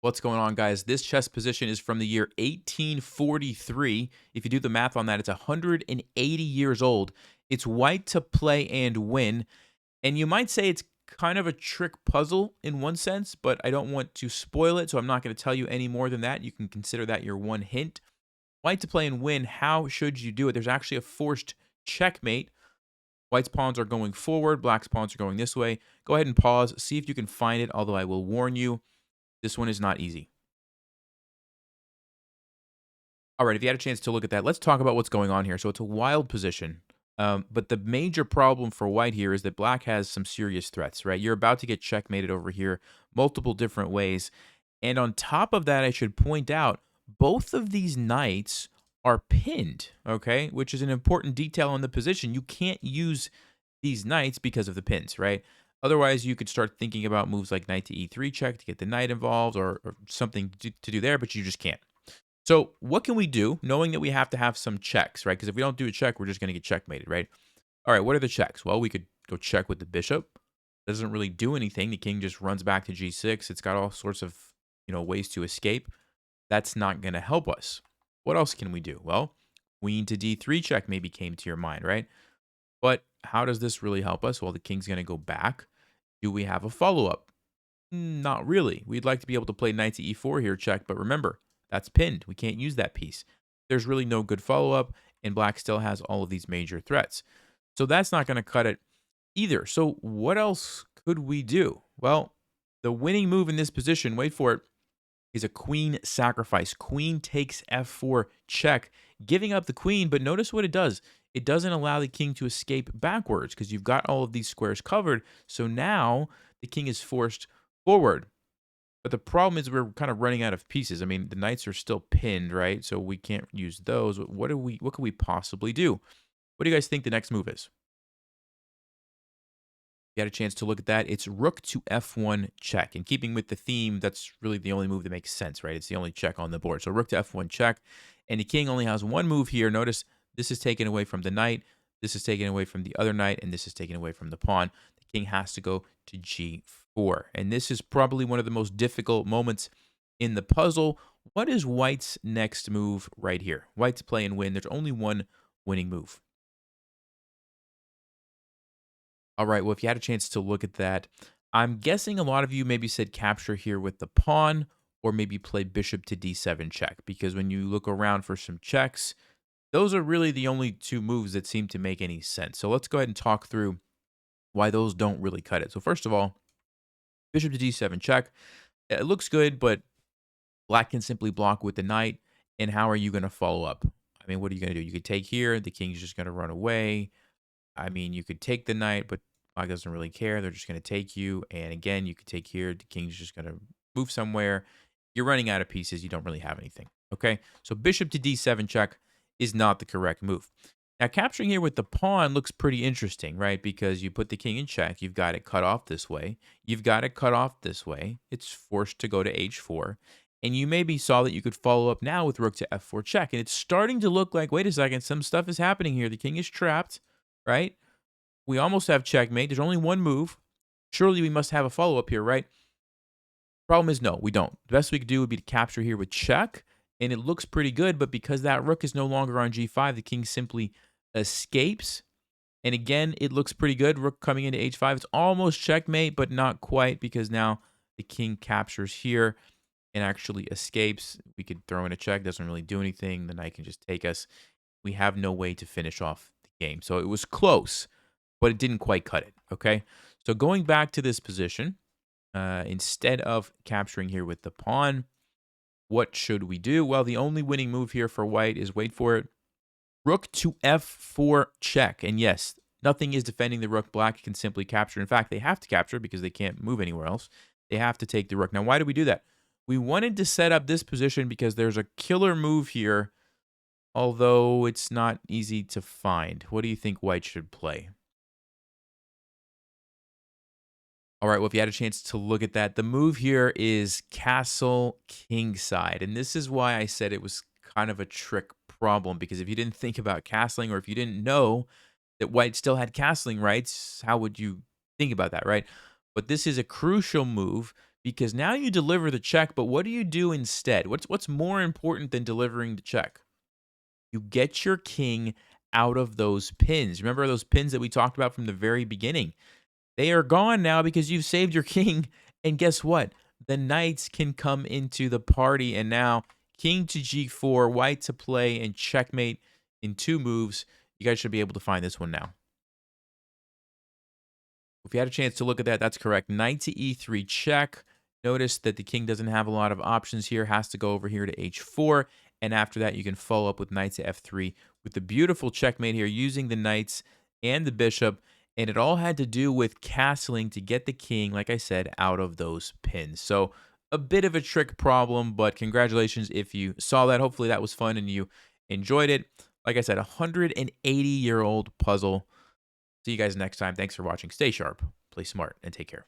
What's going on, guys? This chess position is from the year 1843. If you do the math on that, it's 180 years old. It's white to play and win. And you might say it's kind of a trick puzzle in one sense, but I don't want to spoil it, so I'm not going to tell you any more than that. You can consider that your one hint. White to play and win, how should you do it? There's actually a forced checkmate. White's pawns are going forward, black's pawns are going this way. Go ahead and pause, see if you can find it, although I will warn you, this one is not easy. All right, if you had a chance to look at that, let's talk about what's going on here. So it's a wild position. But the major problem for white here is that black has some serious threats, right? You're about to get checkmated over here multiple different ways. And on top of that, I should point out, both of these knights are pinned, okay? Which is an important detail in the position. You can't use these knights because of the pins, right? Otherwise, you could start thinking about moves like knight to e3 check to get the knight involved or something to do there, but you just can't. So what can we do, knowing that we have to have some checks, right? Because if we don't do a check, we're just going to get checkmated, right? All right, what are the checks? Well, we could go check with the bishop. Doesn't really do anything. The king just runs back to g6. It's got all sorts of, ways to escape. That's not going to help us. What else can we do? Well, queen to d3 check maybe came to your mind, right? But how does this really help us? Well, the king's going to go back. Do we have a follow-up? Not really. We'd like to be able to play knight to e4 here, check, but remember, that's pinned. We can't use that piece. There's really no good follow-up, and black still has all of these major threats. So that's not going to cut it either. So what else could we do? Well, the winning move in this position, wait for it, is a queen sacrifice. Queen takes f4 check, giving up the queen, but notice what it does. It doesn't allow the king to escape backwards because you've got all of these squares covered. So now the king is forced forward. But the problem is we're kind of running out of pieces. I mean, the knights are still pinned, right? So we can't use those. What could we possibly do? What do you guys think the next move is? You had a chance to look at that. It's rook to f1 check. In keeping with the theme, that's really the only move that makes sense, right? It's the only check on the board. So rook to f1 check. And the king only has one move here. Notice this is taken away from the knight. This is taken away from the other knight. And this is taken away from the pawn. The king has to go to g4. And this is probably one of the most difficult moments in the puzzle. What is white's next move right here? White to play and win. There's only one winning move. All right, well, if you had a chance to look at that, I'm guessing a lot of you maybe said capture here with the pawn or maybe play bishop to d7 check, because when you look around for some checks, those are really the only two moves that seem to make any sense. So let's go ahead and talk through why those don't really cut it. So first of all, bishop to d7 check. It looks good, but black can simply block with the knight. And how are you going to follow up? I mean, what are you going to do? You could take here. The king's just going to run away. I mean, you could take the knight, but black doesn't really care. They're just going to take you. And again, you could take here. The king's just going to move somewhere. You're running out of pieces. You don't really have anything. Okay, so bishop to d7 check is not the correct move. Now, capturing here with the pawn looks pretty interesting, right? Because you put the king in check. You've got it cut off this way. You've got it cut off this way. It's forced to go to h4. And you maybe saw that you could follow up now with rook to f4 check. And it's starting to look like, wait a second, some stuff is happening here. The king is trapped, right? We almost have checkmate. There's only one move. Surely we must have a follow-up here, right? Problem is, no, we don't. The best we could do would be to capture here with check, and it looks pretty good, but because that rook is no longer on g5, the king simply escapes. And again, it looks pretty good. Rook coming into h5. It's almost checkmate, but not quite, because now the king captures here and actually escapes. We could throw in a check. Doesn't really do anything. The knight can just take us. We have no way to finish off the game. So it was close, but it didn't quite cut it, okay? So going back to this position, instead of capturing here with the pawn, what should we do? Well, the only winning move here for white is, wait for it, rook to f4 check. And yes, nothing is defending the rook. Black can simply capture. In fact, they have to capture because they can't move anywhere else. They have to take the rook. Now, why do we do that? We wanted to set up this position because there's a killer move here, although it's not easy to find. What do you think white should play? All right, well, if you had a chance to look at that, the move here is castle kingside. And this is why I said it was kind of a trick problem, because if you didn't think about castling, or if you didn't know that white still had castling rights, how would you think about that, right? But this is a crucial move because now you deliver the check, but what do you do instead? What's more important than delivering the check? You get your king out of those pins. Remember those pins that we talked about from the very beginning? They are gone now because you've saved your king. And guess what? The knights can come into the party. And now king to g4, white to play, and checkmate in 2 moves. You guys should be able to find this one now. If you had a chance to look at that, that's correct. Knight to e3 check. Notice that the king doesn't have a lot of options here. Has to go over here to h4. And after that, you can follow up with knight to f3 with the beautiful checkmate here using the knights and the bishop. And it all had to do with castling to get the king, like I said, out of those pins. So a bit of a trick problem, but congratulations if you saw that. Hopefully that was fun and you enjoyed it. Like I said, a 180-year-old puzzle. See you guys next time. Thanks for watching. Stay sharp, play smart, and take care.